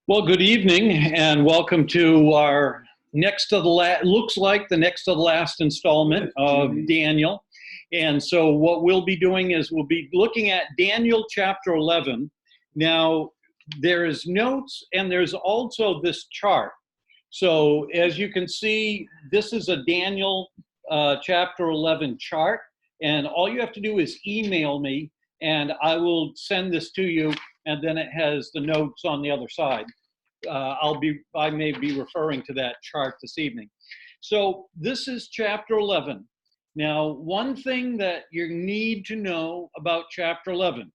Well, good evening and welcome to our looks like the next to the last installment of Daniel. And so what we'll be doing is we'll be looking at Daniel chapter 11. Now, there is notes and there's also this chart. So as you can see, this is a Daniel chapter 11 chart. And all you have to do is email me and I will send this to you. And then it has the notes on the other side. I may be referring to that chart this evening. So this is chapter 11. Now, one thing that you need to know about chapter 11,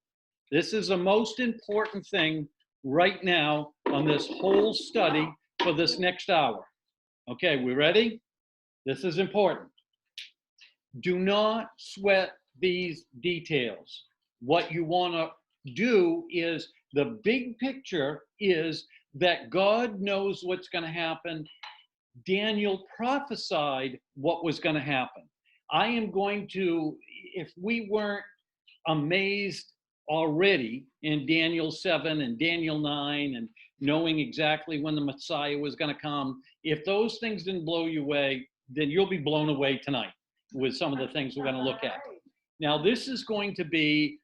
this is the most important thing right now on this whole study for this next hour. Okay, we ready? This is important. Do not sweat these details. What you want to do is the big picture is that God knows what's going to happen. Daniel prophesied what was going to happen. I am going to, if we weren't amazed already in Daniel 7 and Daniel 9 and knowing exactly when the Messiah was going to come, if those things didn't blow you away, then you'll be blown away tonight with some of the things we're going to look at. Now, this is going to be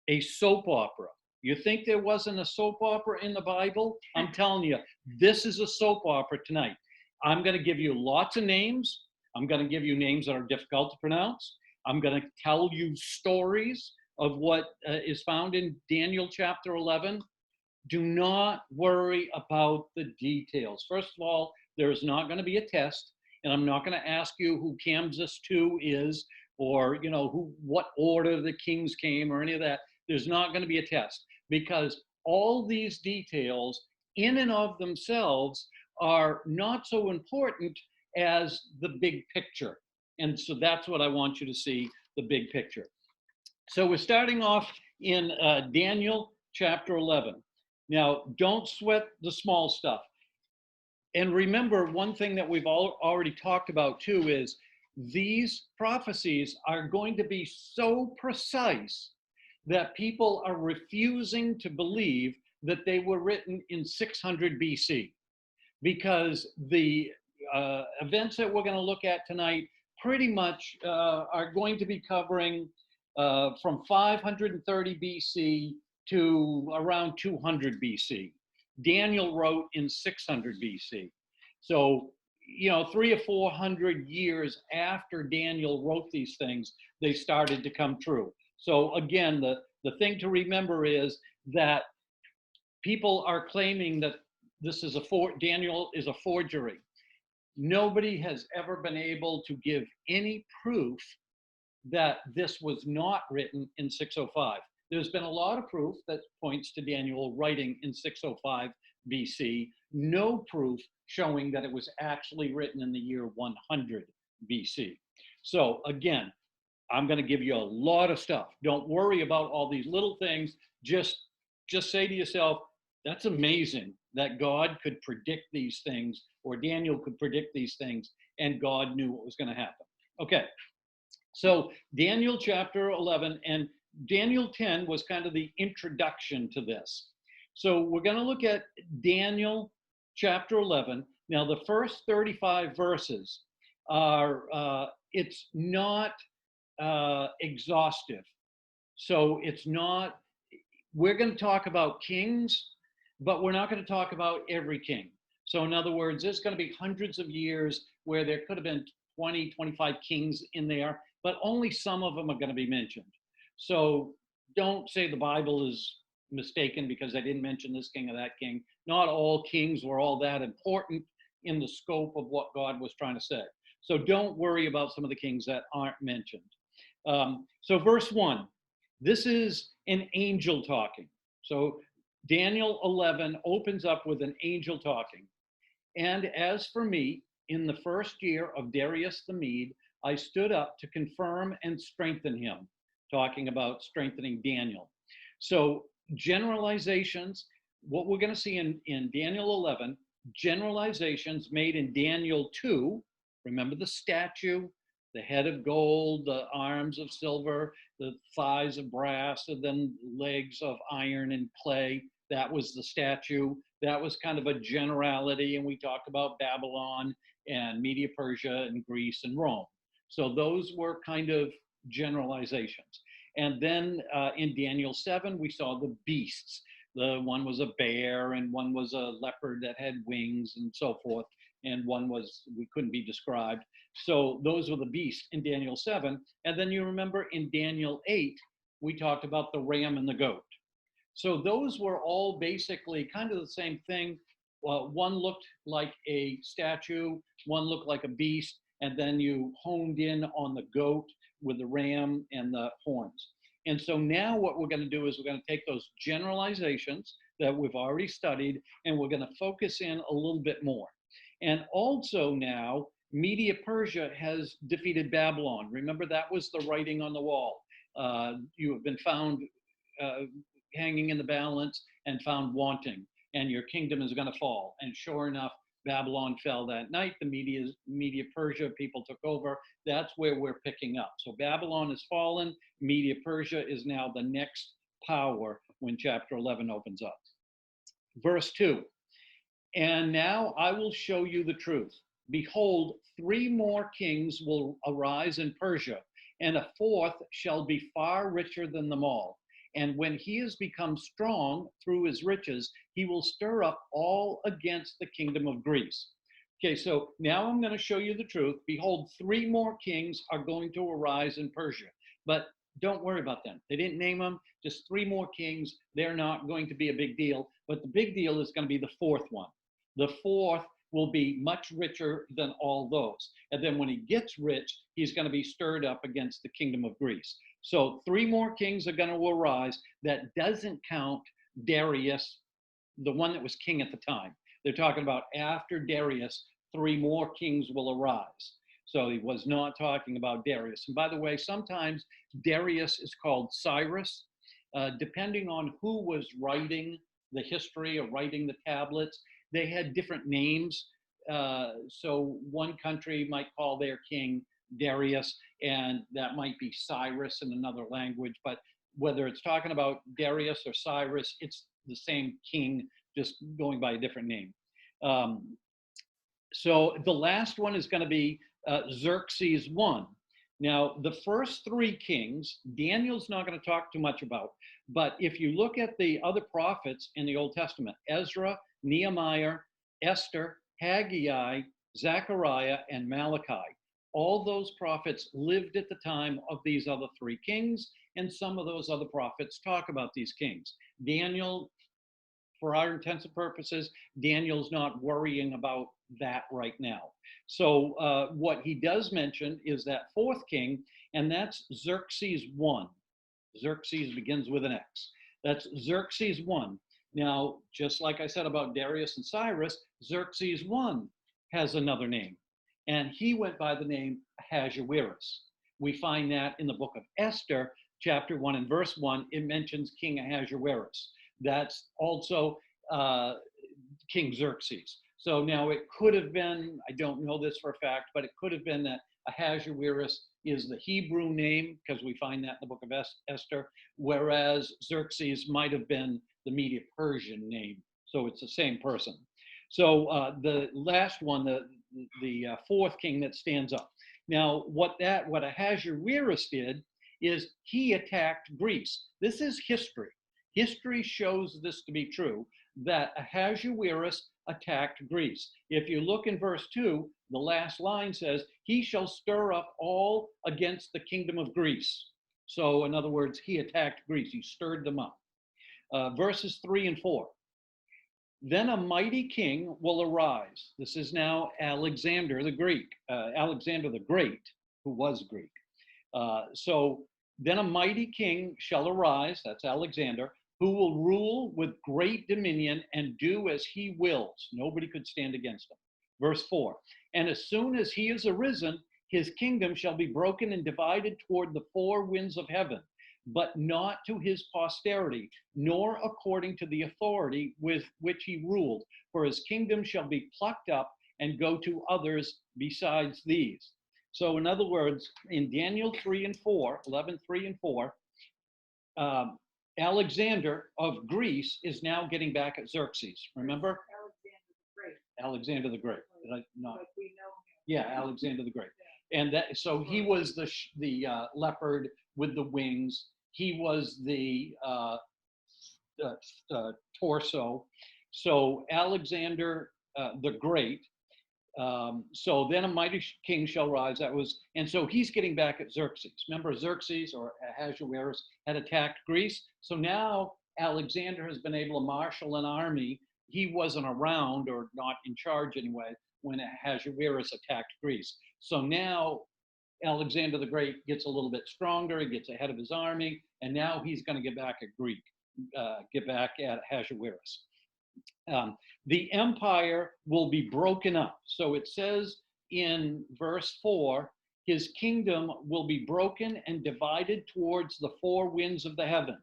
a soap opera. You think there wasn't a soap opera in the Bible? I'm telling you, this is a soap opera tonight. I'm going to give you lots of names. I'm going to give you names that are difficult to pronounce. I'm going to tell you stories of what is found in Daniel chapter 11. Do not worry about the details. First of all, there is not going to be a test, and I'm not going to ask you who Camsus II is or, what order the kings came or any of that. There's not going to be a test because all these details in and of themselves are not so important as the big picture. And so that's what I want you to see, the big picture. So we're starting off in Daniel chapter 11. Now, don't sweat the small stuff. And remember, one thing that we've already talked about too is these prophecies are going to be so precise that people are refusing to believe that they were written in 600 BC, because the events that we're going to look at tonight pretty much are going to be covering from 530 BC to around 200 BC. Daniel wrote in 600 BC. So, 300 or 400 years after Daniel wrote these things, they started to come true. So again, the thing to remember is that people are claiming that Daniel is a forgery. Nobody has ever been able to give any proof that this was not written in 605. There's been a lot of proof that points to Daniel writing in 605 BC, no proof showing that it was actually written in the year 100 BC. So again, I'm going to give you a lot of stuff. Don't worry about all these little things. Just say to yourself, that's amazing that God could predict these things, or Daniel could predict these things, and God knew what was going to happen. Okay, so Daniel chapter 11 and Daniel 10 was kind of the introduction to this. So we're going to look at Daniel chapter 11. Now, the first 35 verses are, it's not exhaustive. So it's not, we're going to talk about kings, but we're not going to talk about every king. So in other words, there's going to be hundreds of years where there could have been 20, 25 kings in there, but only some of them are going to be mentioned. So don't say the Bible is mistaken because I didn't mention this king or that king. Not all kings were all that important in the scope of what God was trying to say. So don't worry about some of the kings that aren't mentioned. So verse 1, this is an angel talking. So Daniel 11 opens up with an angel talking. And as for me, in the first year of Darius the Mede, I stood up to confirm and strengthen him, talking about strengthening Daniel. So generalizations, what we're going to see in Daniel 11, generalizations made in Daniel 2, remember the statue, the head of gold, the arms of silver, the thighs of brass, and then legs of iron and clay. That was the statue. That was kind of a generality. And we talked about Babylon and Media Persia and Greece and Rome. So those were kind of generalizations. And then in Daniel 7, we saw the beasts. The one was a bear, and one was a leopard that had wings and so forth. And one was, we couldn't be described. So those were the beasts in Daniel 7. And then you remember in Daniel 8, we talked about the ram and the goat. So those were all basically kind of the same thing. One looked like a statue, one looked like a beast, and then you honed in on the goat with the ram and the horns. And so now what we're going to do is we're going to take those generalizations that we've already studied, and we're going to focus in a little bit more. And also now, Media Persia has defeated Babylon. Remember, that was the writing on the wall. You have been found hanging in the balance and found wanting, and your kingdom is going to fall. And sure enough, Babylon fell that night. The Media Persia people took over. That's where we're picking up. So Babylon has fallen. Media Persia is now the next power when chapter 11 opens up. Verse 2, and now I will show you the truth. Behold, 3 more kings will arise in Persia, and a 4th shall be far richer than them all. And when he has become strong through his riches, he will stir up all against the kingdom of Greece. Okay, so now I'm going to show you the truth. Behold, 3 more kings are going to arise in Persia. But don't worry about them. They didn't name them, just 3 more kings. They're not going to be a big deal. But the big deal is going to be the 4th one. The 4th will be much richer than all those. And then when he gets rich, he's going to be stirred up against the kingdom of Greece. So 3 more kings are going to arise. That doesn't count Darius, the one that was king at the time. They're talking about after Darius, 3 more kings will arise. So he was not talking about Darius. And by the way, sometimes Darius is called Cyrus, depending on who was writing the history or writing the tablets. They had different names. So one country might call their king Darius, and that might be Cyrus in another language. But whether it's talking about Darius or Cyrus, it's the same king, just going by a different name. So the last one is going to be Xerxes I. Now, the first 3 kings, Daniel's not going to talk too much about. But if you look at the other prophets in the Old Testament, Ezra, Nehemiah, Esther, Haggai, Zechariah, and Malachi, all those prophets lived at the time of these other 3 kings, and some of those other prophets talk about these kings. Daniel, for our intents and purposes, Daniel's not worrying about that right now. So what he does mention is that 4th king, and that's Xerxes I. Xerxes begins with an X. That's Xerxes I. Now, just like I said about Darius and Cyrus, Xerxes I has another name, and he went by the name Ahasuerus. We find that in the book of Esther, chapter 1 and verse 1, it mentions King Ahasuerus. That's also King Xerxes. So now it could have been, I don't know this for a fact, but it could have been that Ahasuerus is the Hebrew name, because we find that in the book of Esther, whereas Xerxes might have been the Media Persian name. So it's the same person. So the last one, the 4th king that stands up. Now, what Ahasuerus did is he attacked Greece. This is history. History shows this to be true, that Ahasuerus attacked Greece. If you look in verse 2, the last line says, he shall stir up all against the kingdom of Greece. So in other words, he attacked Greece. He stirred them up. Verses 3 and 4. Then a mighty king will arise. This is now Alexander the Greek, Alexander the Great, who was Greek. So then a mighty king shall arise, that's Alexander, who will rule with great dominion and do as he wills. Nobody could stand against him. Verse 4, and as soon as he is arisen, his kingdom shall be broken and divided toward the 4 winds of heaven, but not to his posterity, nor according to the authority with which he ruled. For his kingdom shall be plucked up and go to others besides these. So in other words, in Daniel 3 and 4, 11, 3 and 4, Alexander of Greece is now getting back at Xerxes. Remember? Alexander the Great. Did I not? Yeah, Alexander the Great. And that, so he was the leopard with the wings. He was the torso. So Alexander the Great. So then a mighty king shall rise. That was, and so he's getting back at Xerxes. Remember, Xerxes or Ahasuerus had attacked Greece. So now Alexander has been able to marshal an army. He wasn't around or not in charge anyway when Ahasuerus attacked Greece. So now Alexander the Great gets a little bit stronger. He gets ahead of his army, and now he's going to get back at Ahasuerus. The empire will be broken up. So it says in verse 4, his kingdom will be broken and divided towards the four winds of the heaven.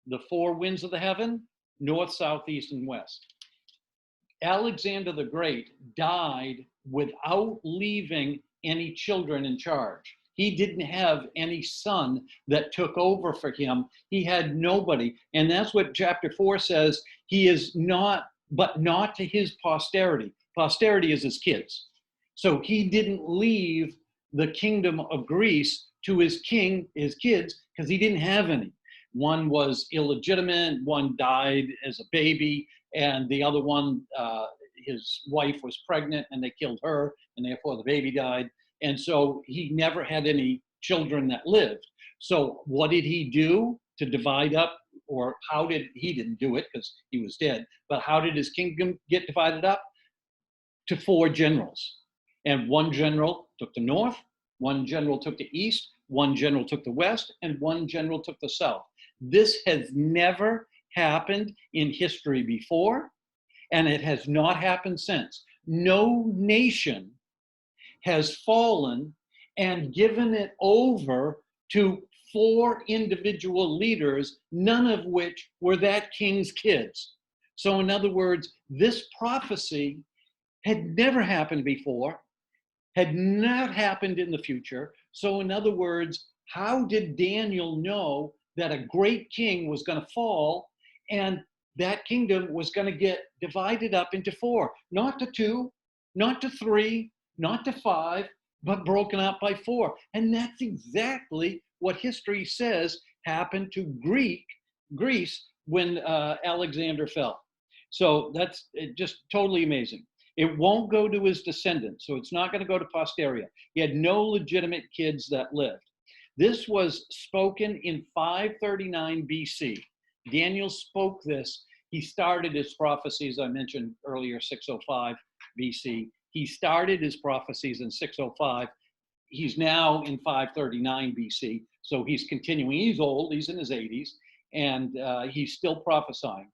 The four winds of the heaven, north, south, east, and west. Alexander the Great died without leaving any children in charge. He didn't have any son that took over for him. He had nobody. And that's what chapter 4 says. He is not, but not to his posterity. Posterity is his kids. So he didn't leave the kingdom of Greece to his kids, because he didn't have any. One was illegitimate, one died as a baby, and the other one, his wife was pregnant and they killed her, and therefore the baby died. And so he never had any children that lived. So what did he do to divide up, or he didn't do it because he was dead, but how did his kingdom get divided up? To four generals. And one general took the north, one general took the east, one general took the west, and one general took the south. This has never happened in history before, and it has not happened since. No nation has fallen and given it over to four individual leaders, none of which were that king's kids. So in other words, this prophecy had never happened before, had not happened in the future. So in other words, how did Daniel know that a great king was going to fall and that kingdom was going to get divided up into four? Not to two, not to three, not to five, but broken up by four. And that's exactly what history says happened to Greece when Alexander fell. So that's just totally amazing. It won't go to his descendants, so it's not going to go to posterity. He had no legitimate kids that lived. This was spoken in 539 BC. Daniel spoke this. He started his prophecies, I mentioned earlier, 605 BC. He started his prophecies in 605. He's now in 539 BC, so he's continuing. He's old, he's in his 80s, and he's still prophesying.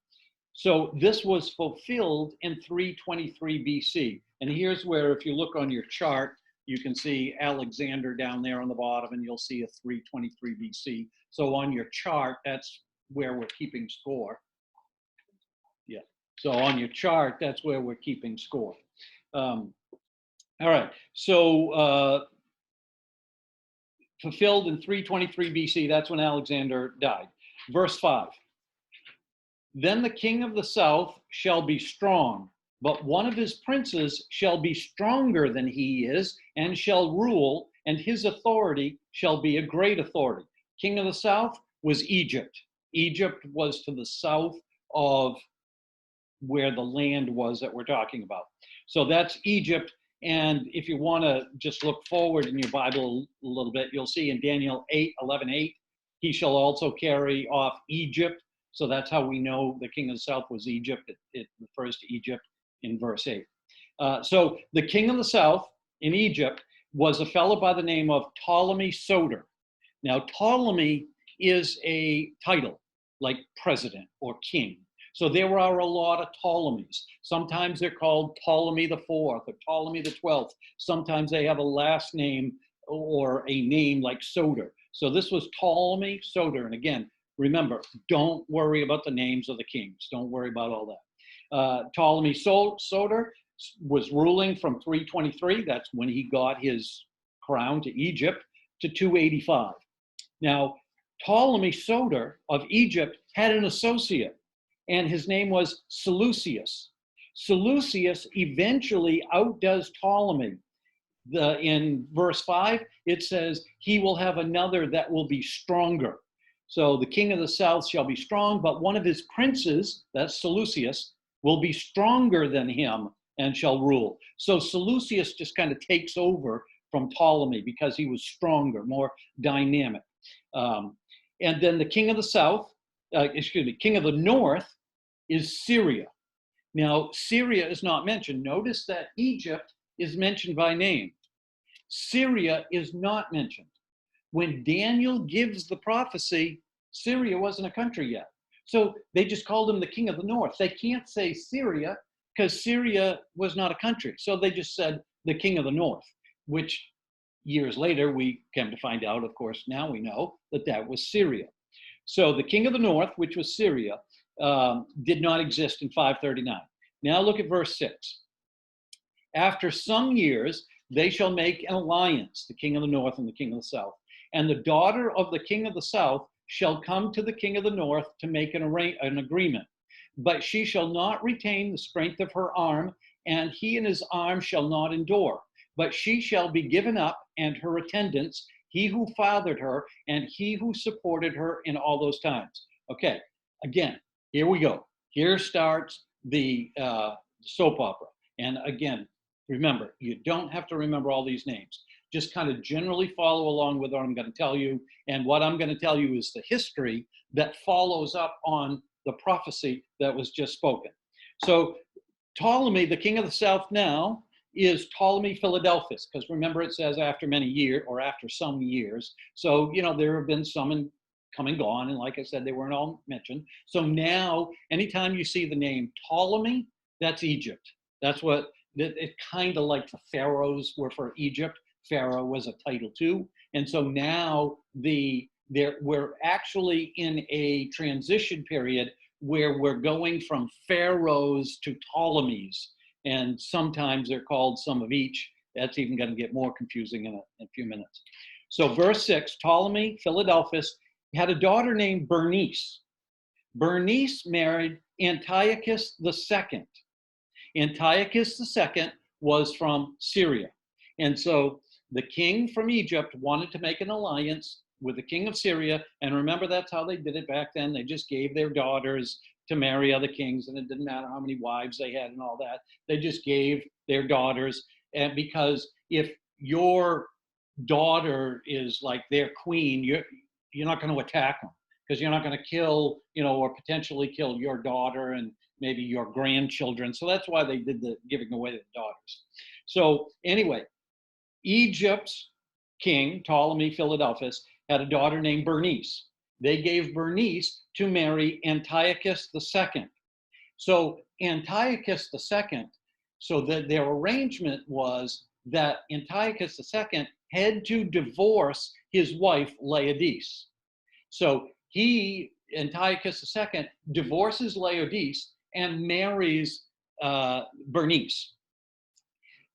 So this was fulfilled in 323 BC. And here's where, if you look on your chart, you can see Alexander down there on the bottom, and you'll see a 323 BC. So on your chart, that's where we're keeping score. Yeah. So on your chart, that's where we're keeping score. All right. So fulfilled in 323 BC, that's when Alexander died. Verse 5. Then the king of the south shall be strong, but one of his princes shall be stronger than he is, and shall rule, and his authority shall be a great authority. King of the south was Egypt. Egypt was to the south of where the land was that we're talking about. So that's Egypt. And if you want to just look forward in your Bible a little bit, you'll see in Daniel 8:11, he shall also carry off Egypt. So that's how we know the king of the south was Egypt. It refers to Egypt in verse 8. So the king of the south in Egypt was a fellow by the name of Ptolemy Soter. Now, Ptolemy is a title like president or king. So there are a lot of Ptolemies. Sometimes they're called Ptolemy the Fourth or Ptolemy the 12th. Sometimes they have a last name or a name like Soter. So this was Ptolemy Soter. And again, remember, don't worry about the names of the kings. Don't worry about all that. Ptolemy Soter was ruling from 323. That's when he got his crown to Egypt, to 285. Now, Ptolemy Soter of Egypt had an associate, and his name was Seleucus. Seleucus eventually outdoes Ptolemy. In verse 5, it says, he will have another that will be stronger. So the king of the south shall be strong, but one of his princes, that's Seleucus, will be stronger than him and shall rule. So Seleucus just kind of takes over from Ptolemy because he was stronger, more dynamic. And then the king of the south, king of the north is Syria. Now, Syria is not mentioned. Notice that Egypt is mentioned by name. Syria is not mentioned. When Daniel gives the prophecy, Syria wasn't a country yet. So they just called him the king of the north. They can't say Syria because Syria was not a country. So they just said the king of the north, which years later we came to find out, of course, now we know that that was Syria. So the king of the north, which was Syria, did not exist in 539. Now look at verse 6. After some years, they shall make an alliance, the king of the north and the king of the south. And the daughter of the king of the south shall come to the king of the north to make an agreement. But she shall not retain the strength of her arm, and he and his arm shall not endure. But she shall be given up, and her attendants, he who fathered her, and he who supported her in all those times. Okay, again, here we go. Here starts the soap opera. And again, remember, you don't have to remember all these names. Just kind of generally follow along with what I'm going to tell you. And what I'm going to tell you is the history that follows up on the prophecy that was just spoken. So Ptolemy, the king of the south now, is Ptolemy Philadelphus, because remember it says after many years or after some years. So, you know, there have been some come and gone. And like I said, they weren't all mentioned. So now, anytime you see the name Ptolemy, that's Egypt. That's what it kind of like the pharaohs were for Egypt. Pharaoh was a title too. And so now we're actually in a transition period where we're going from pharaohs to Ptolemies. And sometimes they're called some of each. That's even going to get more confusing in a few minutes. So verse 6, Ptolemy Philadelphus had a daughter named Bernice. Bernice married Antiochus II. Antiochus II was from Syria. And so the king from Egypt wanted to make an alliance with the king of Syria. And remember, that's how they did it back then. They just gave their daughters to marry other kings, and it didn't matter how many wives they had and all that. They just gave their daughters. And because if your daughter is like their queen, you're not going to attack them, because you're not going to kill, you know, or potentially kill your daughter and maybe your grandchildren. So that's why they did the giving away the daughters. So anyway, Egypt's king, Ptolemy Philadelphus, had a daughter named Bernice. They gave Bernice to marry Antiochus II. So Antiochus II, so that their arrangement was that Antiochus II had to divorce his wife Laodice. So Antiochus II, divorces Laodice and marries Bernice.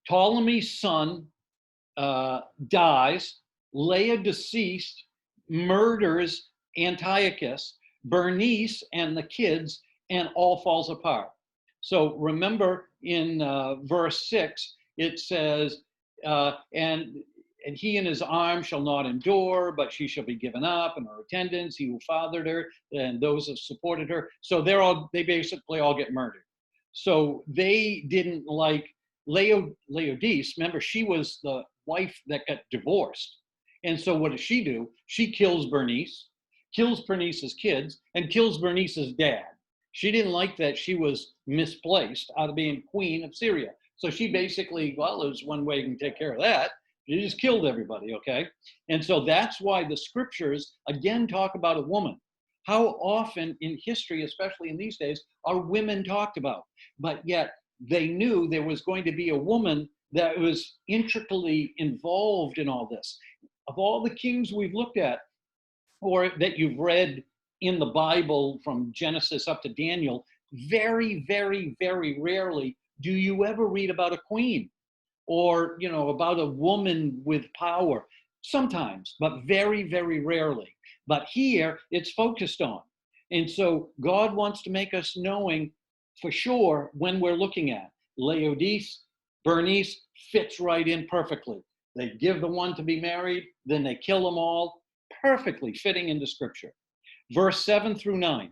Ptolemy's son dies. Laodice murders Antiochus, Bernice and the kids, and all falls apart. So remember in verse 6, it says, and he and his arm shall not endure, but she shall be given up, and her attendants, he who fathered her, and those who supported her. So they basically all get murdered. So they didn't like Laodice. Remember, she was the wife that got divorced. And so what does she do? She kills Bernice, kills Bernice's kids, and kills Bernice's dad. She didn't like that she was misplaced out of being queen of Syria. So she basically, well, there's one way you can take care of that. She just killed everybody, okay? And so that's why the scriptures, again, talk about a woman. How often in history, especially in these days, are women talked about? But yet they knew there was going to be a woman that was intricately involved in all this. Of all the kings we've looked at, or that you've read in the Bible from Genesis up to Daniel, very, very, very rarely do you ever read about a queen or, you know, about a woman with power. Sometimes, but very, very rarely. But here it's focused on. And so God wants to make us knowing for sure when we're looking at Laodice, Bernice fits right in perfectly. They give the one to be married, then they kill them all, perfectly fitting into Scripture. Verse 7 through 9.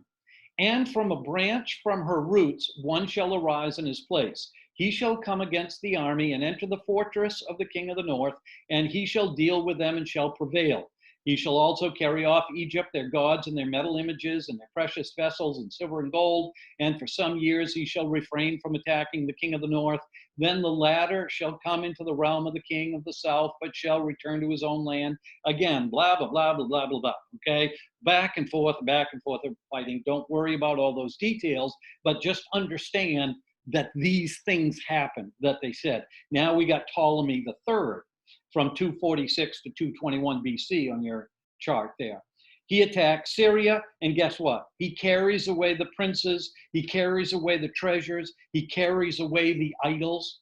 And from a branch from her roots, one shall arise in his place. He shall come against the army and enter the fortress of the king of the north, and he shall deal with them and shall prevail. He shall also carry off Egypt, their gods and their metal images and their precious vessels and silver and gold. And for some years he shall refrain from attacking the king of the north. Then the latter shall come into the realm of the king of the south, but shall return to his own land. Again, blah, blah, blah, blah, blah, blah, blah. Okay? Back and forth of fighting. Don't worry about all those details, but just understand that these things happened that they said. Now we got Ptolemy the third from 246 to 221 BC on your chart there. He attacks Syria, and guess what? He carries away the princes, he carries away the treasures, he carries away the idols.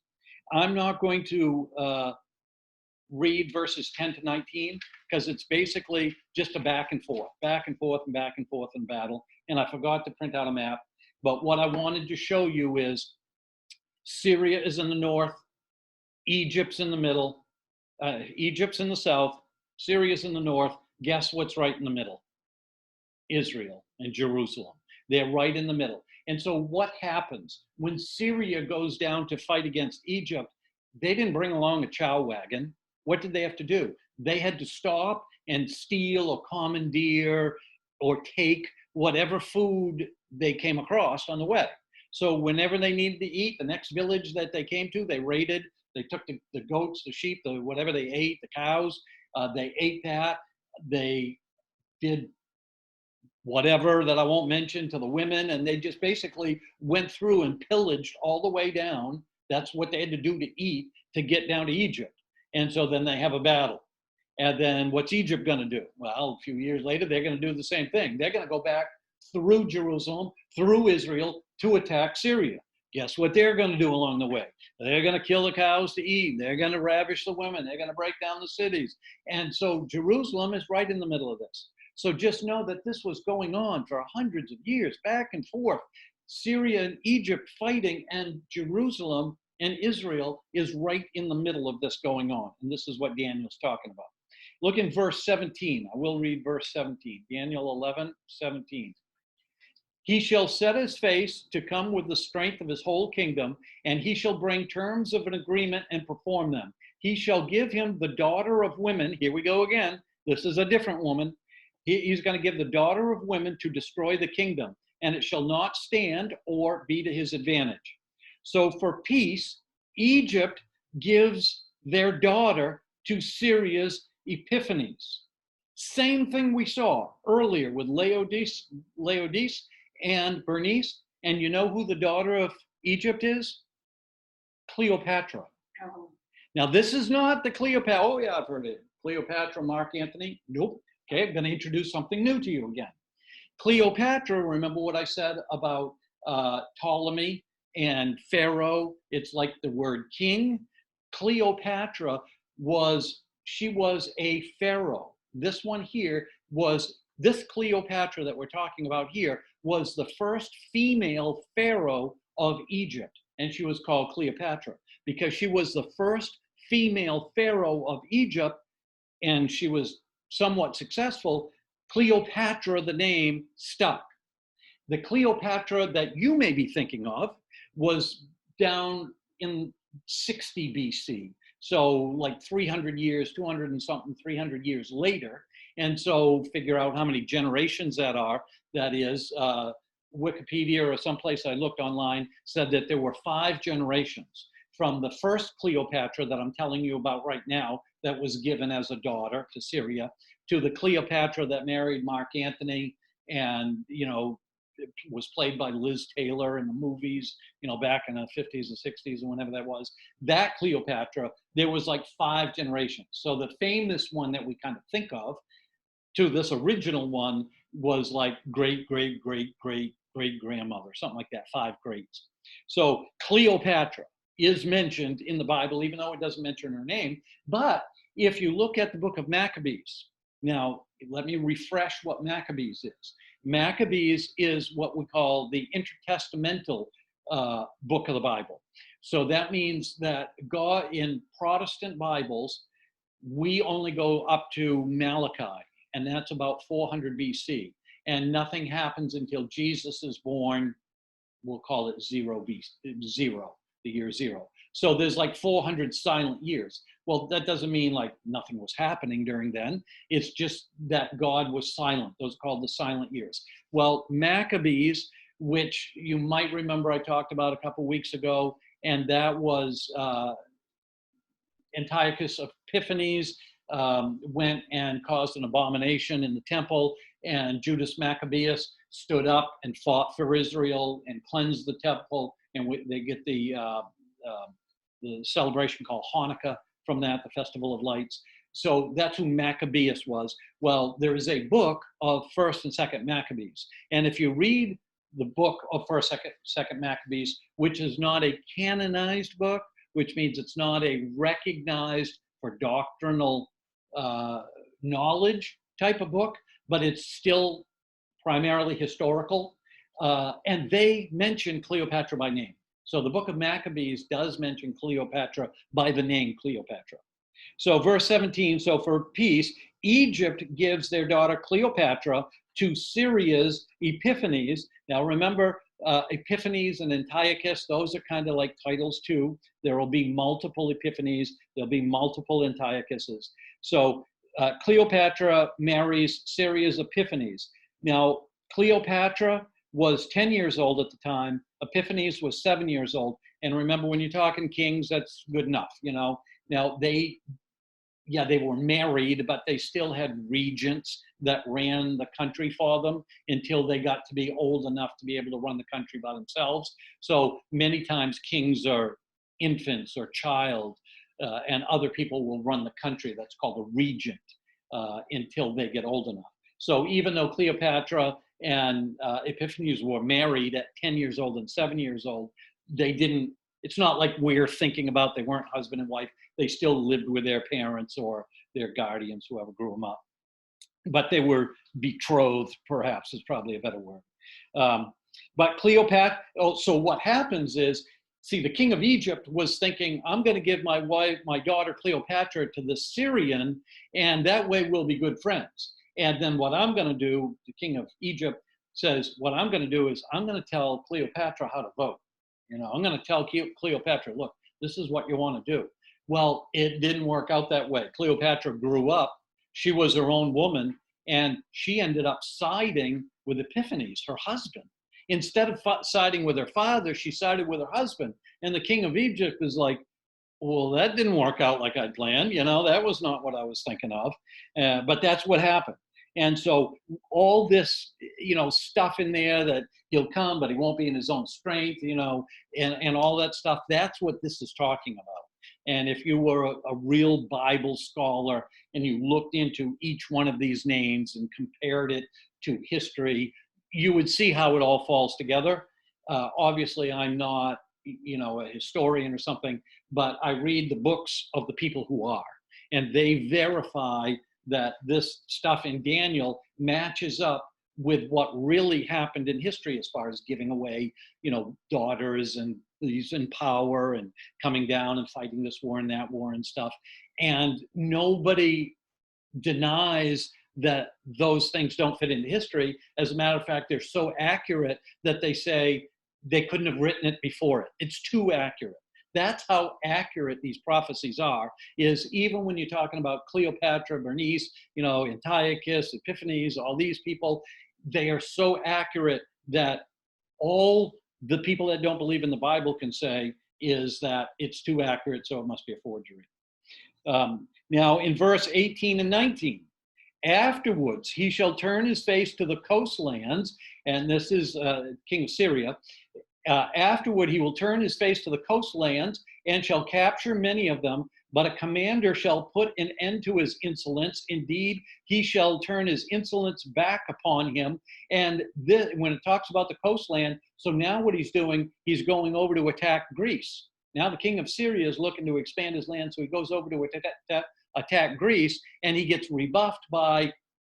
I'm not going to read verses 10 to 19 because it's basically just a back and forth in battle. And I forgot to print out a map. But what I wanted to show you is Syria is in the north, Egypt's in the middle, Egypt's in the south, Syria's in the north. Guess what's right in the middle? Israel and Jerusalem. They're right in the middle. And so what happens when Syria goes down to fight against Egypt? They didn't bring along a chow wagon. What did they have to do? They had to stop and steal or commandeer or take whatever food they came across on the way. So whenever they needed to eat, the next village that they came to, they raided. They took the goats, the sheep, whatever they ate, the cows. They ate that. They did whatever that I won't mention to the women, and they just basically went through and pillaged all the way down. That's what they had to do to eat to get down to Egypt. And so then they have a battle. And then what's Egypt going to do? Well, a few years later, they're going to do the same thing. They're going to go back through Jerusalem, through Israel, to attack Syria. Guess what they're going to do along the way? They're going to kill the cows to eat. They're going to ravish the women. They're going to break down the cities. And so Jerusalem is right in the middle of this. So just know that this was going on for hundreds of years, back and forth. Syria and Egypt fighting, and Jerusalem and Israel is right in the middle of this going on. And this is what Daniel's talking about. Look in verse 17. I will read verse 17. Daniel 11:17. He shall set his face to come with the strength of his whole kingdom, and he shall bring terms of an agreement and perform them. He shall give him the daughter of women. Here we go again. This is a different woman. He's going to give the daughter of women to destroy the kingdom, and it shall not stand or be to his advantage. So for peace, Egypt gives their daughter to Syria's Epiphanes. Same thing we saw earlier with Laodice and Bernice. And you know who the daughter of Egypt is? Cleopatra. Oh. Now, this is not the Cleopatra. Oh, yeah, I've heard it. Cleopatra, Mark Antony. Nope. Okay, I'm going to introduce something new to you again. Cleopatra, remember what I said about Ptolemy and Pharaoh? It's like the word king. Cleopatra was a pharaoh. This one here was, this Cleopatra that we're talking about here was the first female pharaoh of Egypt. And she was called Cleopatra because she was the first female pharaoh of Egypt, and she was somewhat successful. Cleopatra, the name, stuck. The Cleopatra that you may be thinking of was down in 60 BC. So like 300 years, 200 and something, 300 years later. And so figure out how many generations that are. That is, Wikipedia or someplace I looked online said that there were 5 generations from the first Cleopatra that I'm telling you about right now that was given as a daughter to Syria, to the Cleopatra that married Mark Antony and, you know, it was played by Liz Taylor in the movies, you know, back in the 50s and 60s and whenever that was. That Cleopatra, there was like 5 generations. So the famous one that we kind of think of to this original one was like great, great, great, great, great grandmother, something like that, 5 greats. So Cleopatra is mentioned in the Bible, even though it doesn't mention her name. But if you look at the book of Maccabees, Now, let me refresh what Maccabees is. Maccabees is what we call the intertestamental book of the Bible. So that means that God, in Protestant Bibles, we only go up to Malachi, and that's about 400 BC. And nothing happens until Jesus is born. We'll call it zero, the year zero. So there's like 400 silent years. Well, that doesn't mean like nothing was happening during then. It's just that God was silent. Those are called the silent years. Well, Maccabees, which you might remember I talked about a couple weeks ago, and that was Antiochus Epiphanes went and caused an abomination in the temple, and Judas Maccabeus stood up and fought for Israel and cleansed the temple, and they get the celebration called Hanukkah from that, the Festival of Lights. So that's who Maccabeus was. Well, there is a book of 1st and 2nd Maccabees, and if you read the book of 1st, 2nd Maccabees, which is not a canonized book, which means it's not a recognized for doctrinal knowledge type of book, but it's still primarily historical. And they mention Cleopatra by name. So the book of Maccabees does mention Cleopatra by the name Cleopatra. So verse 17, so for peace, Egypt gives their daughter Cleopatra to Syria's Epiphanes. Now remember, Epiphanes and Antiochus, those are kind of like titles too. There will be multiple Epiphanes, there'll be multiple Antiochuses. So Cleopatra marries Syria's Epiphanes. Now, Cleopatra was 10 years old at the time, Epiphanes was 7 years old. And remember, when you're talking kings, that's good enough, you know. Now, they were married, but they still had regents that ran the country for them until they got to be old enough to be able to run the country by themselves. So many times kings are infants or child, and other people will run the country. That's called a regent until they get old enough. So even though Cleopatra and Epiphanes were married at 10 years old and 7 years old, they didn't, it's not like we're thinking about they weren't husband and wife. They still lived with their parents or their guardians, whoever grew them up. But they were betrothed, perhaps is probably a better word. But Cleopatra, so what happens is, see, the king of Egypt was thinking, I'm going to give my daughter Cleopatra to the Syrian, and that way we'll be good friends. And then what I'm going to do, the king of Egypt says, what I'm going to do is I'm going to tell Cleopatra how to vote. You know, I'm going to tell Cleopatra, look, this is what you want to do. Well, it didn't work out that way. Cleopatra grew up. She was her own woman, and she ended up siding with Epiphanes, her husband. Instead of siding with her father, she sided with her husband. And the king of Egypt is like, well, that didn't work out like I'd planned. You know, that was not what I was thinking of. But that's what happened. And so all this, you know, stuff in there that he'll come, but he won't be in his own strength, you know, and all that stuff, that's what this is talking about. And if you were a real Bible scholar and you looked into each one of these names and compared it to history, you would see how it all falls together. Obviously, I'm not, you know, a historian or something, but I read the books of the people who are, and they verify that this stuff in Daniel matches up with what really happened in history as far as giving away, you know, daughters and these in power and coming down and fighting this war and that war and stuff. And nobody denies that those things don't fit into history. As a matter of fact, they're so accurate that they say they couldn't have written it before it. It's too accurate. That's how accurate these prophecies are, is even when you're talking about Cleopatra, Bernice, you know, Antiochus, Epiphanes, all these people, they are so accurate that all the people that don't believe in the Bible can say is that it's too accurate, so it must be a forgery. Now, in verse 18 and 19, afterwards he shall turn his face to the coastlands, and this is king of Syria. Afterward he will turn his face to the coastlands and shall capture many of them, but a commander shall put an end to his insolence. Indeed, he shall turn his insolence back upon him. And this, when it talks about the coastland, so now what he's doing, he's going over to attack Greece. Now the king of Syria is looking to expand his land, so he goes over to attack Greece, and he gets rebuffed by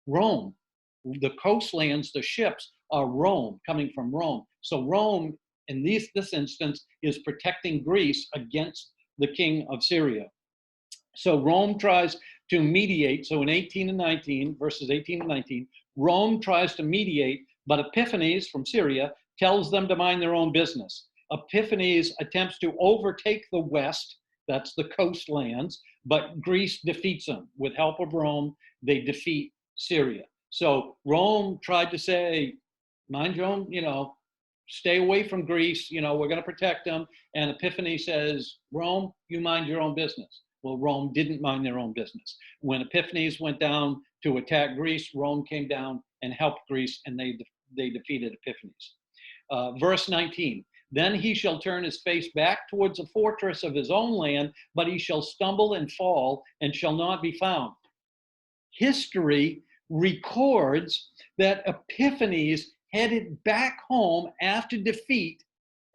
Rome. The coastlands, the ships are Rome, coming from Rome. So Rome, in this instance, is protecting Greece against the king of Syria. So Rome tries to mediate. So in 18 and 19, verses 18 and 19, Rome tries to mediate, but Epiphanes from Syria tells them to mind their own business. Epiphanes attempts to overtake the west, that's the coastlands, but Greece defeats them. With help of Rome, they defeat Syria. So Rome tried to say, mind your own, stay away from Greece, we're going to protect them. And Epiphanes says, Rome, you mind your own business. Well, Rome didn't mind their own business. When Epiphanes went down to attack Greece, Rome came down and helped Greece, and they defeated Epiphanes. Verse 19, then he shall turn his face back towards the fortress of his own land, but he shall stumble and fall and shall not be found. History records that Epiphanes headed back home after defeat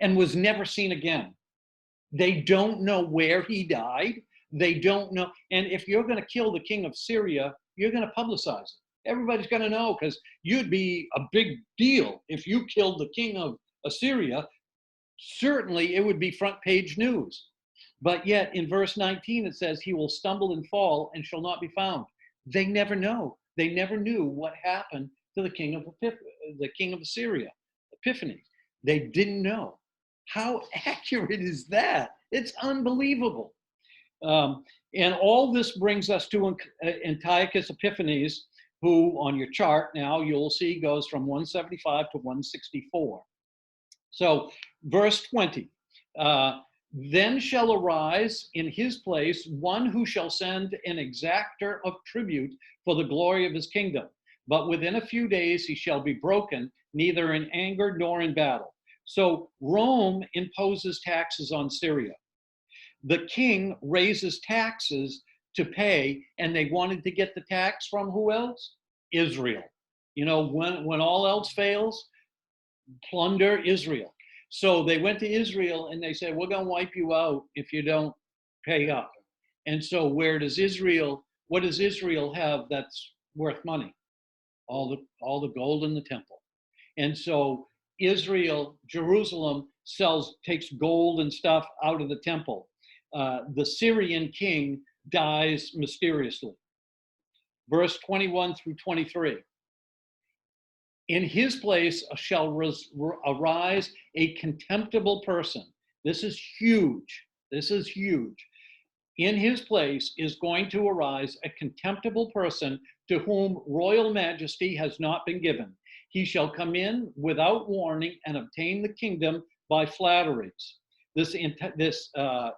and was never seen again. They don't know where he died. They don't know. And if you're going to kill the king of Syria, you're going to publicize it. Everybody's going to know, because you'd be a big deal if you killed the king of Assyria. Certainly it would be front page news. But yet in verse 19 it says he will stumble and fall and shall not be found. They never know. They never knew what happened to the king of Assyria, Epiphanes. They didn't know. How accurate is that? It's unbelievable. And all this brings us to Antiochus Epiphanes, who on your chart now you'll see goes from 175 to 164. So verse 20, then shall arise in his place one who shall send an exactor of tribute for the glory of his kingdom. But within a few days he shall be broken, neither in anger nor in battle. So Rome imposes taxes on Syria. The king raises taxes to pay, and they wanted to get the tax from who else? Israel. When all else fails, plunder Israel. So they went to Israel and they said, we're going to wipe you out if you don't pay up. And so what does Israel have that's worth money? All the gold in the temple. And so Jerusalem takes gold and stuff out of the temple. The Syrian king dies mysteriously. Verse 21 through 23. In his place shall arise a contemptible person. This is huge. This is huge. In his place is going to arise a contemptible person to whom royal majesty has not been given. He shall come in without warning and obtain the kingdom by flatteries. This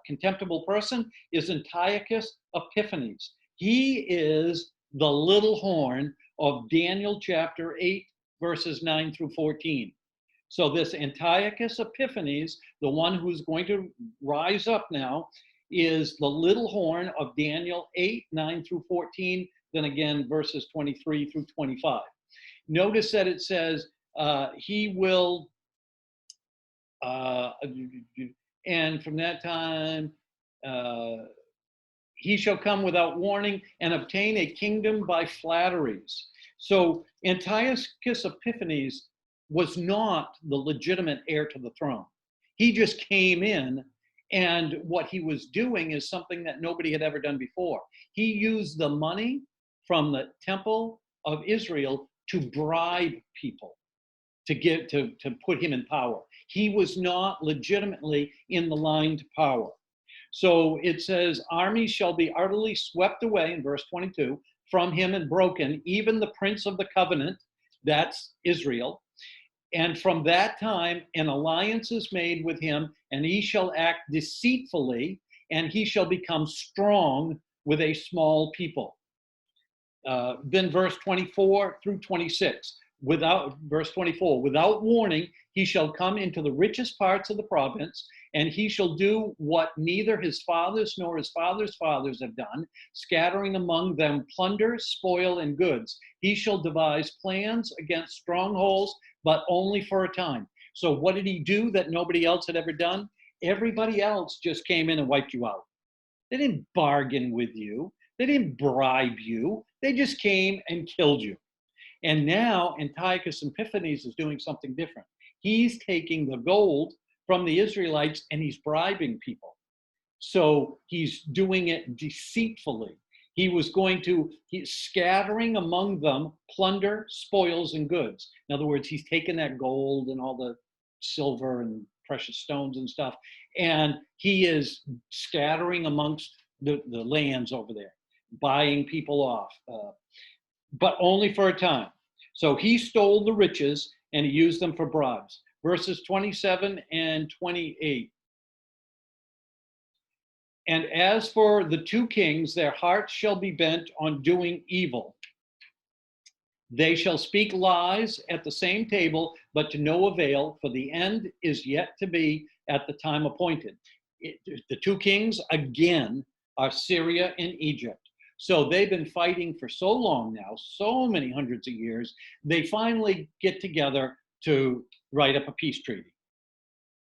contemptible person is Antiochus Epiphanes. He is the little horn of Daniel chapter 8, verses 9 through 14. So this Antiochus Epiphanes, the one who's going to rise up now, is the little horn of Daniel 8, 9 through 14, then again verses 23 through 25. Notice that it says he will, and from that time, he shall come without warning and obtain a kingdom by flatteries. So Antiochus Epiphanes was not the legitimate heir to the throne. He just came in, and what he was doing is something that nobody had ever done before. He used the money from the temple of Israel to bribe people to put him in power. He was not legitimately in the line to power. So it says, armies shall be utterly swept away, in verse 22, from him and broken, even the prince of the covenant, that's Israel. And from that time, an alliance is made with him, and he shall act deceitfully, and he shall become strong with a small people. Then verse 24 through 26, verse 24, without warning, he shall come into the richest parts of the province, and he shall do what neither his fathers nor his fathers' fathers have done, scattering among them plunder, spoil, and goods. He shall devise plans against strongholds, but only for a time. So what did he do that nobody else had ever done? Everybody else just came in and wiped you out. They didn't bargain with you. They didn't bribe you. They just came and killed you. And now Antiochus Epiphanes is doing something different. He's taking the gold from the Israelites and he's bribing people. So he's doing it deceitfully. He's scattering among them plunder, spoils, and goods. In other words, he's taken that gold and all the silver and precious stones and stuff, and he is scattering amongst the lands over there, buying people off, but only for a time. So he stole the riches and he used them for bribes. Verses 27 and 28. And as for the two kings, their hearts shall be bent on doing evil. They shall speak lies at the same table, but to no avail, for the end is yet to be at the time appointed. The two kings, again, are Syria and Egypt. So they've been fighting for so long now, so many hundreds of years, they finally get together to write up a peace treaty.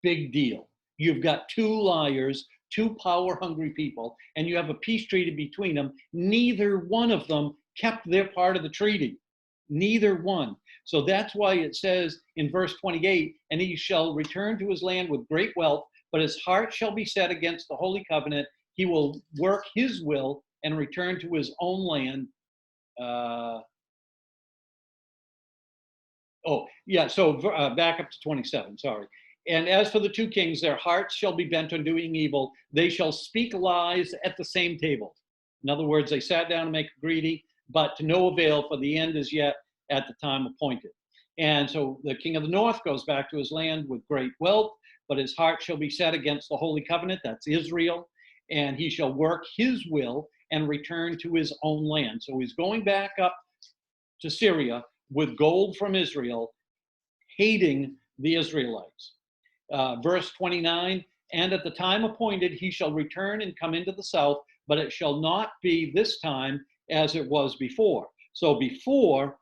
Big deal. You've got two liars, two power-hungry people, and you have a peace treaty between them. Neither one of them kept their part of the treaty. Neither one. So that's why it says in verse 28, and he shall return to his land with great wealth, but his heart shall be set against the holy covenant. He will work his will and return to his own land. Back up to 27, sorry. And as for the two kings, their hearts shall be bent on doing evil. They shall speak lies at the same table. In other words, they sat down to make greedy, but to no avail, for the end is yet at the time appointed. And so the king of the north goes back to his land with great wealth, but his heart shall be set against the holy covenant, that's Israel, and he shall work his will and return to his own land. So he's going back up to Syria with gold from Israel, hating the Israelites. Verse 29, and at the time appointed he shall return and come into the south, but it shall not be this time as it was before. So before,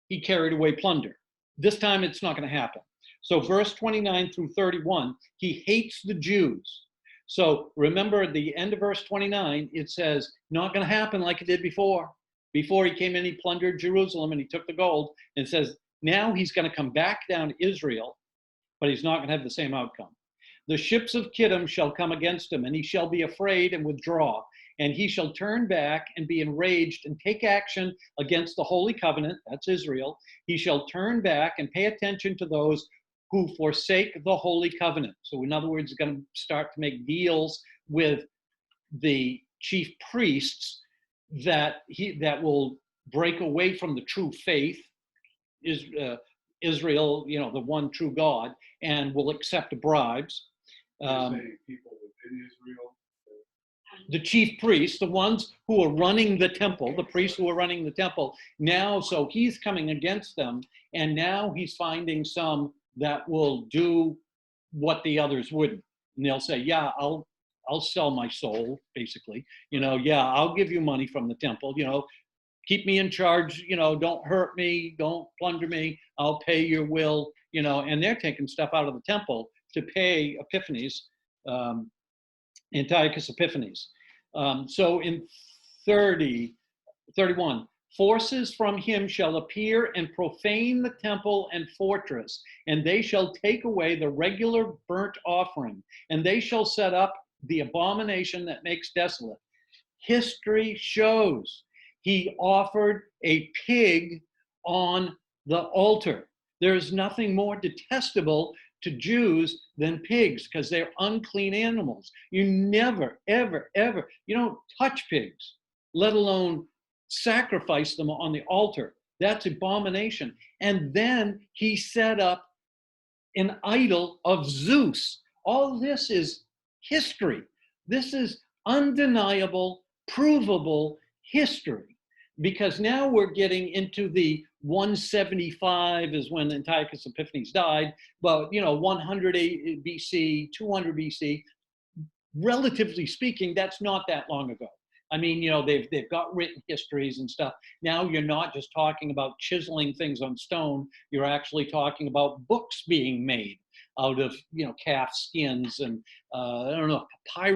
he carried away plunder. This time it's not going to happen. So verse 29 through 31, he hates the Jews. So remember at the end of verse 29, it says, not going to happen like it did before. Before he came in, he plundered Jerusalem and he took the gold, and it says now he's going to come back down to Israel, but he's not going to have the same outcome. The ships of Kittim shall come against him, and he shall be afraid and withdraw, and he shall turn back and be enraged and take action against the holy covenant, that's Israel. He shall turn back and pay attention to those who forsake the holy covenant. So in other words, he's going to start to make deals with the chief priests that will break away from the true faith, Israel, the one true God, and will accept bribes. People within Israel. The chief priests, the ones who are running the temple, the priests who are running the temple, now, so he's coming against them, and now he's finding some that will do what the others wouldn't. And they'll say, yeah, I'll sell my soul, basically. Yeah, I'll give you money from the temple, keep me in charge, don't hurt me, don't plunder me, I'll pay your will, and they're taking stuff out of the temple to pay Epiphanes, Antiochus Epiphanes. So in 31, forces from him shall appear and profane the temple and fortress, and they shall take away the regular burnt offering, and they shall set up the abomination that makes desolate. History shows he offered a pig on the altar. There's nothing more detestable to Jews than pigs because they're unclean animals. You never, ever, ever, you don't touch pigs, let alone sacrifice them on the altar. That's abomination. And then he set up an idol of Zeus. All this is history. This is undeniable, provable history. Because now we're getting into the 175 is when Antiochus Epiphanes died, but 100 BC, 200 BC, relatively speaking, that's not that long ago. I mean, they've got written histories and stuff. Now you're not just talking about chiseling things on stone, you're actually talking about books being made. out of, calf skins. And I don't know, I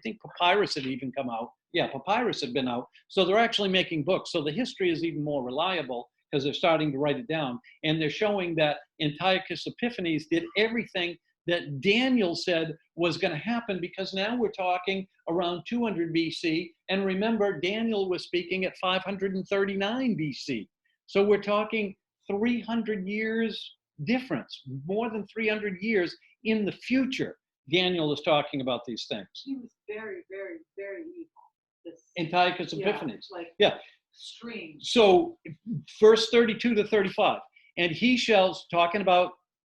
think papyrus had even come out. Yeah, papyrus had been out. So they're actually making books. So the history is even more reliable because they're starting to write it down. And they're showing that Antiochus Epiphanes did everything that Daniel said was going to happen, because now we're talking around 200 BC. And remember, Daniel was speaking at 539 BC. So we're talking 300 years difference, more than 300 years in the future. Daniel is talking about these things. He was very, very, very evil. Antiochus Epiphanes. Like, yeah. Strange. So verse 32 to 35, and he shall, talking about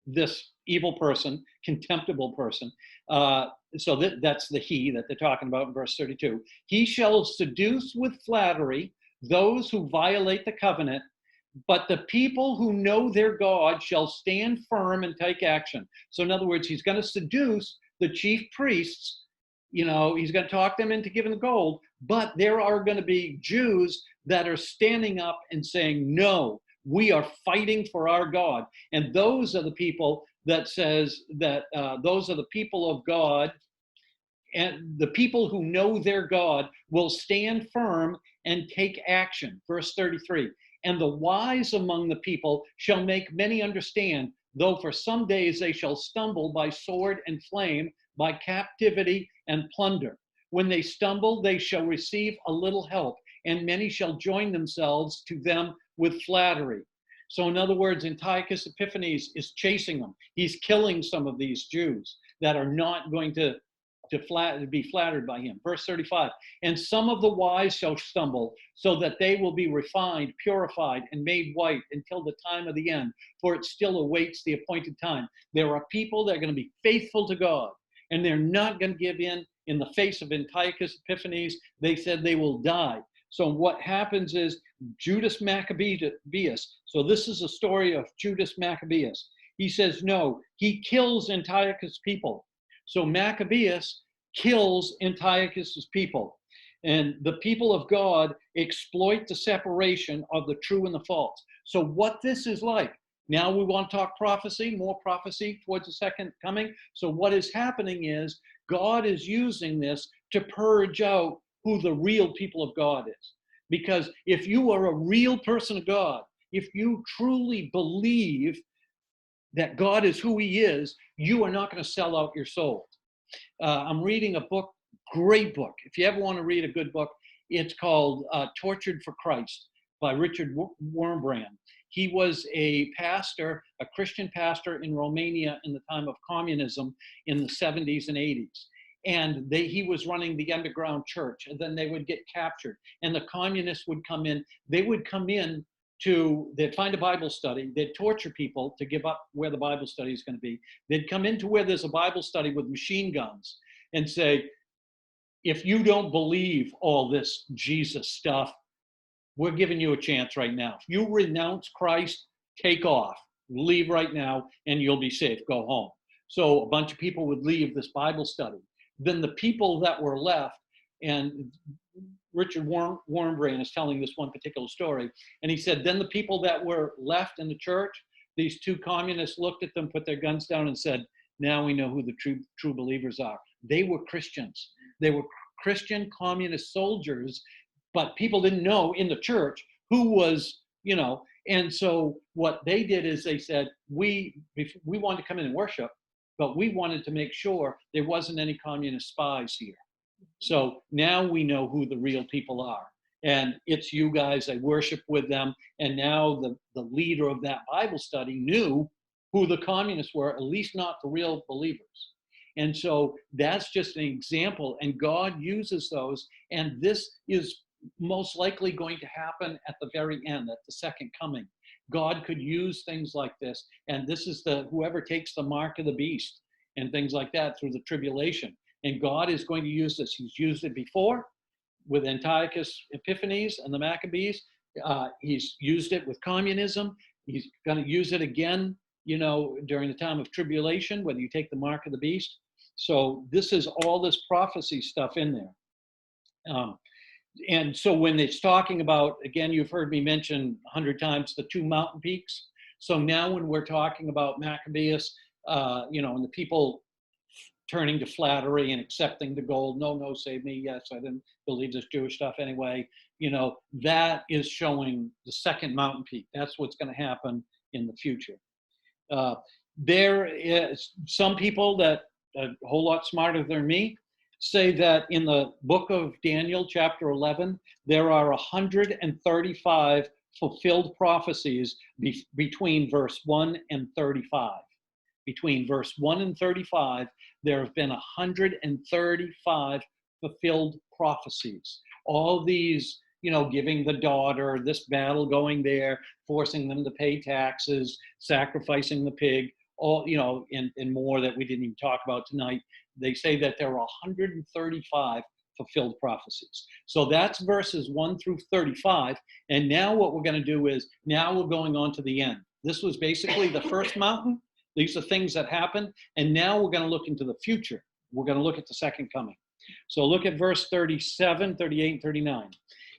this evil person, contemptible person. So that's the he that they're talking about in verse 32. He shall seduce with flattery those who violate the covenant, but the people who know their God shall stand firm and take action. So in other words, he's going to seduce the chief priests. He's going to talk them into giving the gold, but there are going to be Jews that are standing up and saying, no, we are fighting for our God. And those are the people that says that those are the people of God, and the people who know their God will stand firm and take action. Verse 33, and the wise among the people shall make many understand, though for some days they shall stumble by sword and flame, by captivity and plunder. When they stumble, they shall receive a little help, and many shall join themselves to them with flattery. So in other words, Antiochus Epiphanes is chasing them. He's killing some of these Jews that are not going to be flattered by him. Verse 35, and some of the wise shall stumble, so that they will be refined, purified, and made white until the time of the end, for it still awaits the appointed time. There are people that are going to be faithful to God, and they're not going to give in the face of Antiochus Epiphanes. They said they will die. So what happens is Judas Maccabeus. So this is a story of Judas Maccabeus. He says, no, he kills Antiochus' people. So Maccabeus kills Antiochus' people. And the people of God exploit the separation of the true and the false. So what this is like, now we want to talk prophecy, more prophecy towards the second coming. So what is happening is God is using this to purge out who the real people of God is. Because if you are a real person of God, if you truly believe that God is who he is, you are not going to sell out your soul. I'm reading a book, great book. If you ever want to read a good book, it's called Tortured for Christ by Richard Wurmbrand. He was a pastor, a Christian pastor in Romania in the time of communism in the 70s and 80s. And he was running the underground church, and then they would get captured. And the communists would come in. They would come in they'd find a Bible study. They'd torture people to give up where the Bible study is going to be. They'd come into where there's a Bible study with machine guns and say, if you don't believe all this Jesus stuff, we're giving you a chance right now. If you renounce Christ, take off, leave right now, and you'll be safe. Go home. So a bunch of people would leave this Bible study. Then the people that were left, and Richard Wurmbrand is telling this one particular story, and he said, then the people that were left in the church, these two communists looked at them, put their guns down, and said, now we know who the true believers are. They were Christians. They were Christian communist soldiers, but people didn't know in the church who was, and so what they did is they said, we wanted to come in and worship, but we wanted to make sure there wasn't any communist spies here. So now we know who the real people are. And it's you guys, I worship with them. And now the leader of that Bible study knew who the communists were, at least not the real believers. And so that's just an example. And God uses those. And this is most likely going to happen at the very end, at the second coming. God could use things like this. And this is whoever takes the mark of the beast and things like that through the tribulation. And God is going to use this. He's used it before with Antiochus Epiphanes and the Maccabees. He's used it with communism. He's going to use it again, during the time of tribulation, whether you take the mark of the beast. So this is all this prophecy stuff in there. And so when it's talking about, again, you've heard me mention 100 times the two mountain peaks. So now when we're talking about Maccabeus, and the people turning to flattery and accepting the gold. No, no, save me. Yes, I didn't believe this Jewish stuff anyway. That is showing the second mountain peak. That's what's going to happen in the future. There is some people that a whole lot smarter than me say that in the book of Daniel, chapter 11, there are 135 fulfilled prophecies between verse 1 and 35. Between verse 1 and 35, there have been 135 fulfilled prophecies. All these, giving the daughter, this battle going there, forcing them to pay taxes, sacrificing the pig, all, and more that we didn't even talk about tonight. They say that there are 135 fulfilled prophecies. So that's verses 1 through 35. And now what we're going to do is, now we're going on to the end. This was basically the first mountain. These are things that happened. And now we're going to look into the future. We're going to look at the second coming. So look at verse 37, 38, and 39.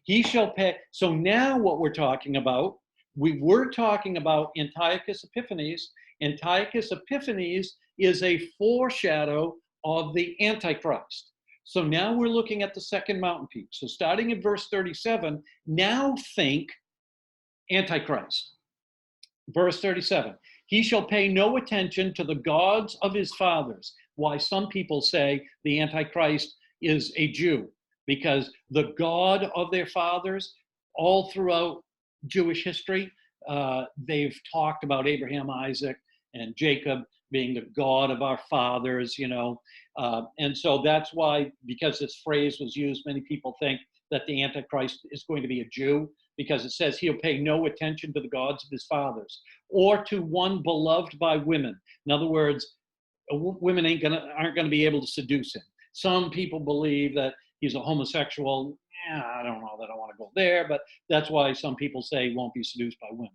He shall pay. So now what we're talking about, we were talking about Antiochus Epiphanes. Antiochus Epiphanes is a foreshadow of the Antichrist. So now we're looking at the second mountain peak. So starting in verse 37, now think Antichrist. Verse 37, he shall pay no attention to the gods of his fathers. Why some people say the Antichrist is a Jew, because the God of their fathers, all throughout Jewish history, they've talked about Abraham, Isaac, and Jacob being the God of our fathers, and so that's why, because this phrase was used, many people think that the Antichrist is going to be a Jew, because it says he'll pay no attention to the gods of his fathers, or to one beloved by women. In other words, women aren't gonna be able to seduce him. Some people believe that he's a homosexual. I don't know that I want to go there, but that's why some people say he won't be seduced by women.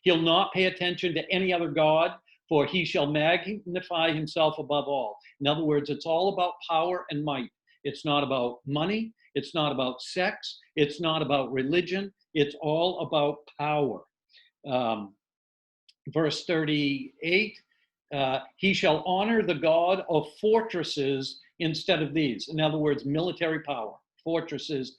He'll not pay attention to any other god, for he shall magnify himself above all. In other words, it's all about power and might. It's not about money. It's not about sex. It's not about religion. It's all about power. Verse 38, he shall honor the God of fortresses instead of these. In other words, military power, fortresses,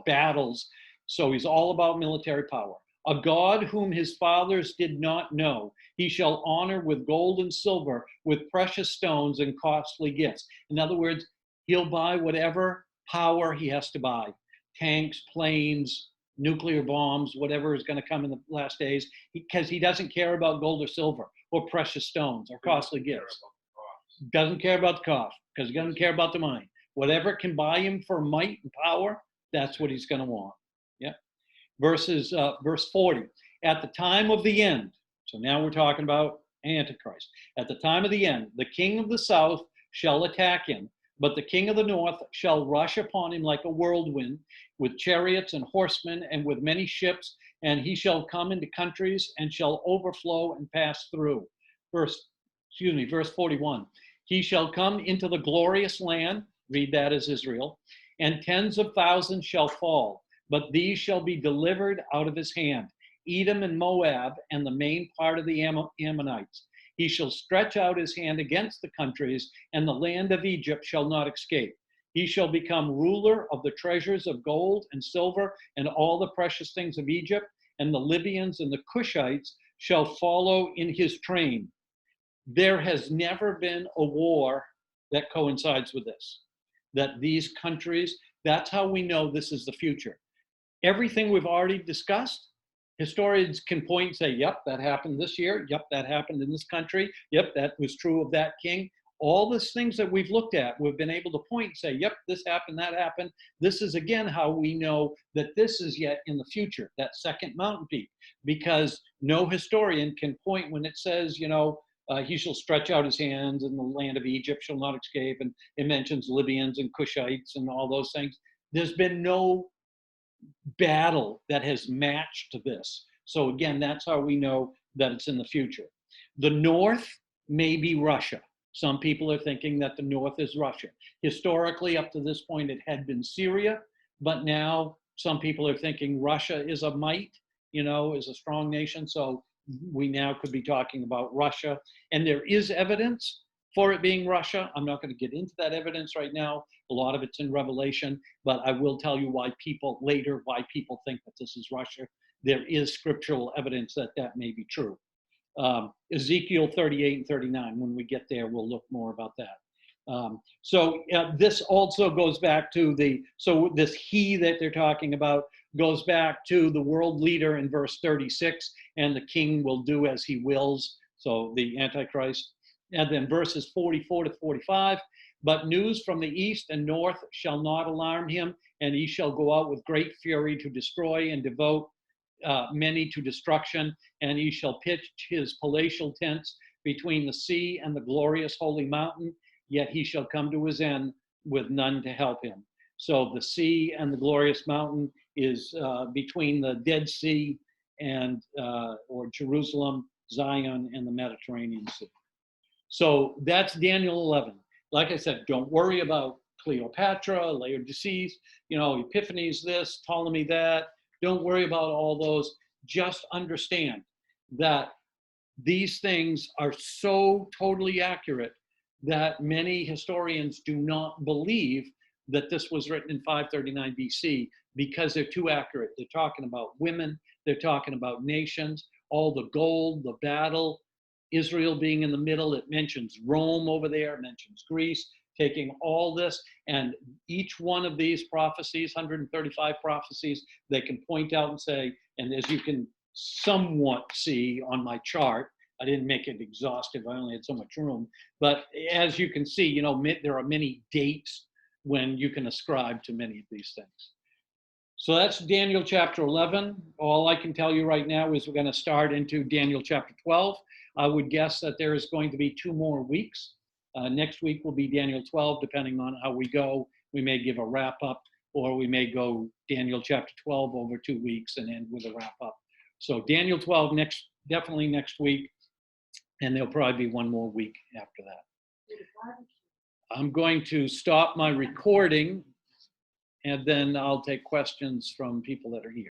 battles. So he's all about military power. A God whom his fathers did not know, he shall honor with gold and silver, with precious stones and costly gifts. In other words, he'll buy whatever power he has to buy. Tanks, planes, nuclear bombs, whatever is going to come in the last days, because he doesn't care about gold or silver or precious stones or costly gifts. Doesn't care about the cost, because he doesn't care about the money. Whatever can buy him for might and power, that's what he's going to want. Yeah. Verse 40. At the time of the end, so now we're talking about Antichrist. At the time of the end, the king of the south shall attack him, but the king of the north shall rush upon him like a whirlwind, with chariots and horsemen and with many ships, and he shall come into countries and shall overflow and pass through. Verse 41. He shall come into the glorious land, read that as Israel, and tens of thousands shall fall, but these shall be delivered out of his hand, Edom and Moab and the main part of the Ammonites. He shall stretch out his hand against the countries, and the land of Egypt shall not escape. He shall become ruler of the treasures of gold and silver and all the precious things of Egypt, and the Libyans and the Cushites shall follow in his train. There has never been a war that coincides with this, that these countries, that's how we know this is the future. Everything we've already discussed, historians can point and say, yep, that happened this year. Yep, that happened in this country. Yep, that was true of that king. All these things that we've looked at, we've been able to point and say, yep, this happened, that happened. This is, again, how we know that this is yet in the future, that second mountain peak, because no historian can point when it says, he shall stretch out his hands and the land of Egypt shall not escape. And it mentions Libyans and Cushites and all those things. There's been no battle that has matched this. So again, that's how we know that it's in the future. The north may be Russia. Some people are thinking that the north is Russia. Historically, up to this point, it had been Syria, but now some people are thinking Russia is a might, is a strong nation. So we now could be talking about Russia. And there is evidence for it being Russia. I'm not going to get into that evidence right now. A lot of it's in Revelation, but I will tell you why people think that this is Russia. There is scriptural evidence that that may be true. Ezekiel 38 and 39, when we get there, we'll look more about that. This also goes back to this he that they're talking about goes back to the world leader in verse 36, and the king will do as he wills. So the Antichrist. And then verses 44 to 45, but news from the east and north shall not alarm him, and he shall go out with great fury to destroy and devote many to destruction, and he shall pitch his palatial tents between the sea and the glorious holy mountain, yet he shall come to his end with none to help him. So the sea and the glorious mountain is between the Dead Sea and or Jerusalem, Zion, and the Mediterranean Sea. So that's Daniel 11. Like I said, don't worry about Cleopatra, Laodiceas, Epiphanes this, Ptolemy that. Don't worry about all those. Just understand that these things are so totally accurate that many historians do not believe that this was written in 539 BC because they're too accurate. They're talking about women, they're talking about nations, all the gold, the battle, Israel being in the middle. It mentions Rome over there, it mentions Greece, taking all this, and each one of these prophecies, 135 prophecies, they can point out and say, and as you can somewhat see on my chart, I didn't make it exhaustive, I only had so much room, but as you can see, there are many dates when you can ascribe to many of these things. So that's Daniel chapter 11. All I can tell you right now is we're going to start into Daniel chapter 12. I would guess that there is going to be 2 more weeks. Next week will be Daniel 12, depending on how we go. We may give a wrap up, or we may go Daniel chapter 12 over 2 weeks and end with a wrap up. So Daniel 12 definitely next week, and there'll probably be 1 more week after that. I'm going to stop my recording, and then I'll take questions from people that are here.